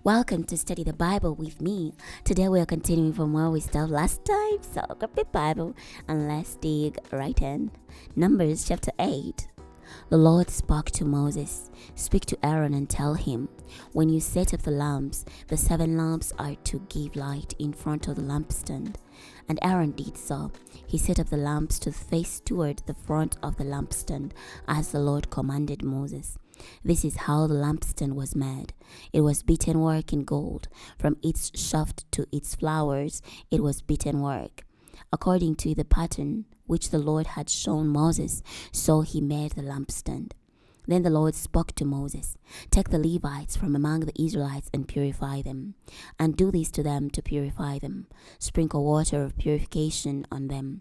Welcome to Study the Bible with me. Today we are continuing from where we stopped last time. So grab your Bible and let's dig right in. Numbers chapter 8. The Lord spoke to Moses. Speak to Aaron and tell him, when you set up the lamps, the 7 lamps are to give light in front of the lampstand. And Aaron did so. He set up the lamps to face toward the front of the lampstand, as the Lord commanded Moses. This is how the lampstand was made. It was beaten work in gold. From its shaft to its flowers, it was beaten work. According to the pattern which the Lord had shown Moses, so he made the lampstand. Then the Lord spoke to Moses, take the Levites from among the Israelites and purify them, and do this to them to purify them. Sprinkle water of purification on them.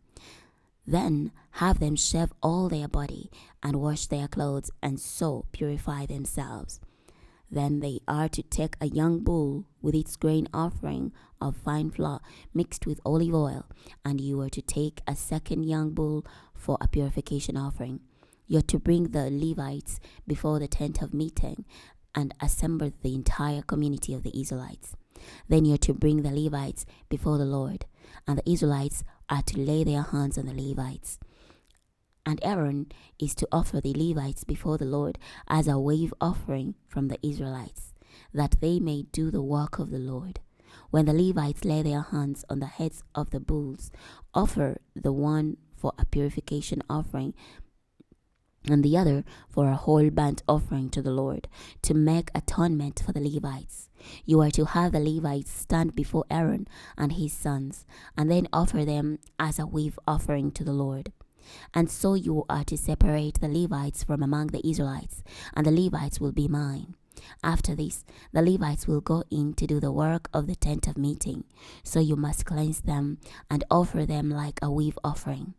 Then have them shave all their body and wash their clothes, and so purify themselves. Then they are to take a young bull with its grain offering of fine flour mixed with olive oil, and you are to take a second young bull for a purification offering. You are to bring the Levites before the tent of meeting and assemble the entire community of the Israelites. Then you are to bring the Levites before the Lord, and the Israelites are to lay their hands on the Levites. And Aaron is to offer the Levites before the Lord as a wave offering from the Israelites, that they may do the work of the Lord. When the Levites lay their hands on the heads of the bulls, offer the one for a purification offering and the other for a whole burnt offering to the Lord, to make atonement for the Levites. You are to have the Levites stand before Aaron and his sons, and then offer them as a wave offering to the Lord. And so you are to separate the Levites from among the Israelites, and the Levites will be mine. After this, the Levites will go in to do the work of the tent of meeting. So you must cleanse them and offer them like a wave offering.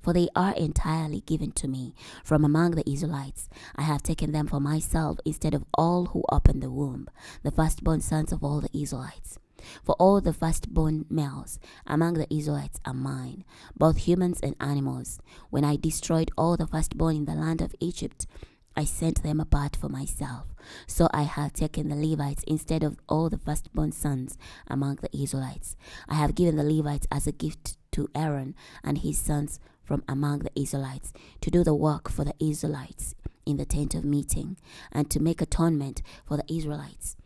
For they are entirely given to me from among the Israelites. I have taken them for myself instead of all who opened the womb, the firstborn sons of all the Israelites. For all the firstborn males among the Israelites are mine, both humans and animals. When I destroyed all the firstborn in the land of Egypt, I sent them apart for myself. So I have taken the Levites instead of all the firstborn sons among the Israelites. I have given the Levites as a gift to Aaron and his sons from among the Israelites, to do the work for the Israelites in the tent of meeting, and to make atonement for the Israelites.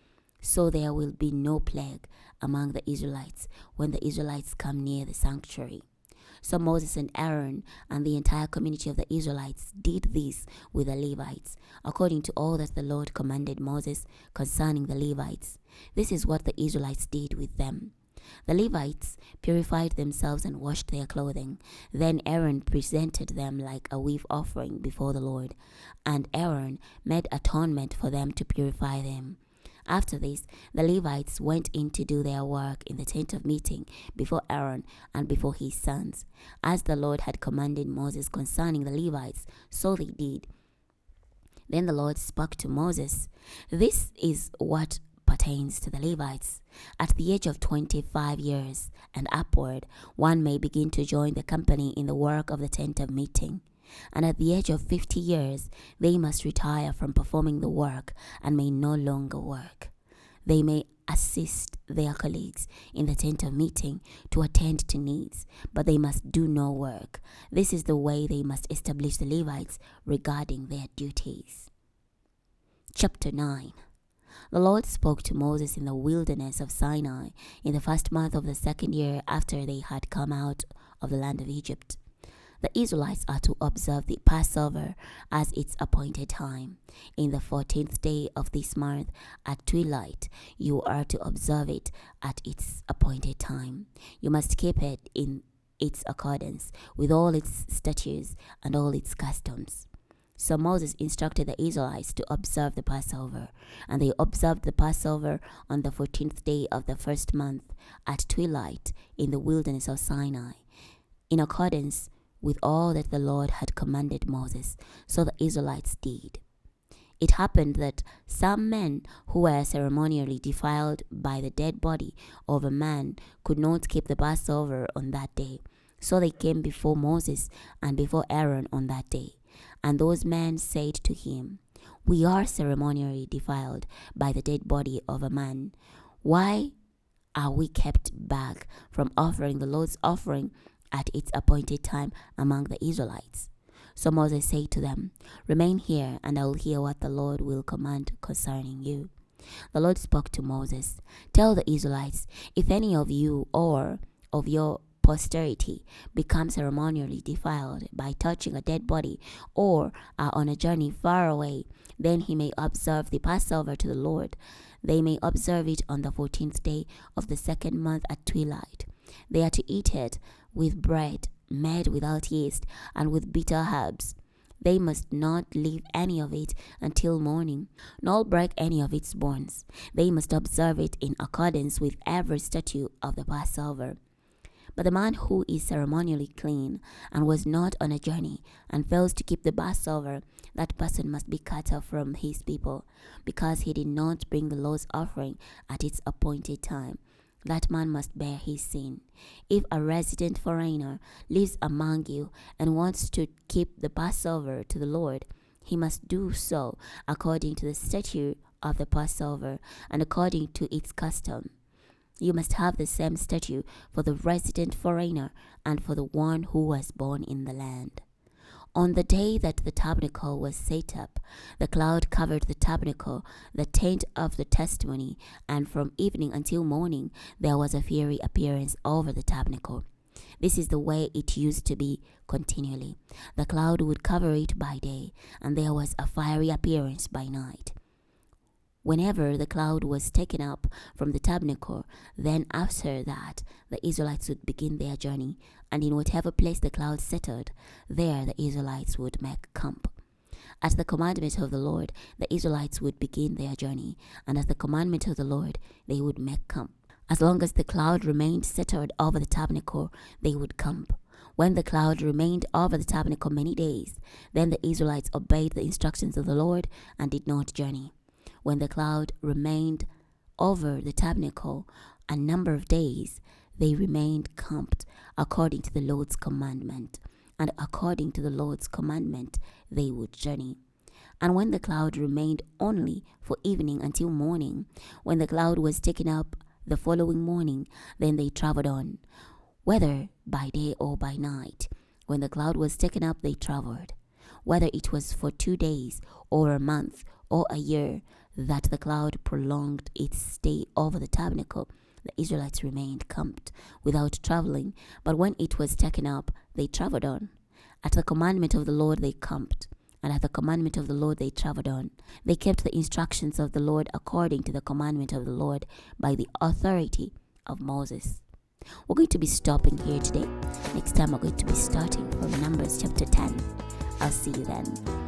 So there will be no plague among the Israelites when the Israelites come near the sanctuary. So Moses and Aaron and the entire community of the Israelites did this with the Levites, according to all that the Lord commanded Moses concerning the Levites. This is what the Israelites did with them. The Levites purified themselves and washed their clothing. Then Aaron presented them like a wave offering before the Lord, and Aaron made atonement for them to purify them. After this, the Levites went in to do their work in the tent of meeting before Aaron and before his sons. As the Lord had commanded Moses concerning the Levites, so they did. Then the Lord spoke to Moses. This is what pertains to the Levites. At the age of 25 years and upward, one may begin to join the company in the work of the tent of meeting. And at the age of 50 years, they must retire from performing the work and may no longer work. They may assist their colleagues in the tent of meeting to attend to needs, but they must do no work. This is the way they must establish the Levites regarding their duties. Chapter 9. The Lord spoke to Moses in the wilderness of Sinai in the first month of the second year after they had come out of the land of Egypt. The Israelites are to observe the Passover as its appointed time. In the 14th day of this month at twilight, you are to observe it at its appointed time. You must keep it in its accordance with all its statutes and all its customs. So Moses instructed the Israelites to observe the Passover, and they observed the Passover on the 14th day of the first month at twilight in the wilderness of Sinai, in accordance with all that the Lord had commanded Moses. So the Israelites did. It happened that some men who were ceremonially defiled by the dead body of a man could not keep the Passover on that day. So they came before Moses and before Aaron on that day. And those men said to him, We are ceremonially defiled by the dead body of a man. Why are we kept back from offering the Lord's offering at its appointed time among the Israelites? So Moses said to them, Remain here, and I will hear what the Lord will command concerning you. The Lord spoke to Moses, Tell the Israelites, if any of you or of your posterity become ceremonially defiled by touching a dead body or are on a journey far away, then he may observe the Passover to the Lord. They may observe it on the 14th day of the second month at twilight. They are to eat it with bread made without yeast and with bitter herbs. They must not leave any of it until morning, nor break any of its bones. They must observe it in accordance with every statute of the Passover. But the man who is ceremonially clean and was not on a journey and fails to keep the Passover, that person must be cut off from his people, because he did not bring the Lord's offering at its appointed time. That man must bear his sin. If a resident foreigner lives among you and wants to keep the Passover to the Lord, he must do so according to the statute of the Passover and according to its custom. You must have the same statute for the resident foreigner and for the one who was born in the land. On the day that the tabernacle was set up, the cloud covered the tabernacle, the tent of the testimony, and from evening until morning there was a fiery appearance over the tabernacle. This is the way it used to be continually. The cloud would cover it by day, and there was a fiery appearance by night. Whenever the cloud was taken up from the tabernacle, then after that the Israelites would begin their journey, and in whatever place the cloud settled, there the Israelites would make camp. At the commandment of the Lord, the Israelites would begin their journey, and at the commandment of the Lord, they would make camp. As long as the cloud remained settled over the tabernacle, they would camp. When the cloud remained over the tabernacle many days, then the Israelites obeyed the instructions of the Lord and did not journey. When the cloud remained over the tabernacle a number of days, they remained camped according to the Lord's commandment. And according to the Lord's commandment, they would journey. And when the cloud remained only for evening until morning, when the cloud was taken up the following morning, then they traveled on, whether by day or by night. When the cloud was taken up, they traveled. Whether it was for 2 days or a month or a year that the cloud prolonged its stay over the tabernacle, the Israelites remained camped without traveling. But when it was taken up, they traveled on. At the commandment of the Lord they camped, and at the commandment of the Lord they traveled on. They kept the instructions of the Lord according to the commandment of the Lord by the authority of Moses. We're going to be stopping here today. Next time we're going to be starting from Numbers chapter 10. I'll see you then.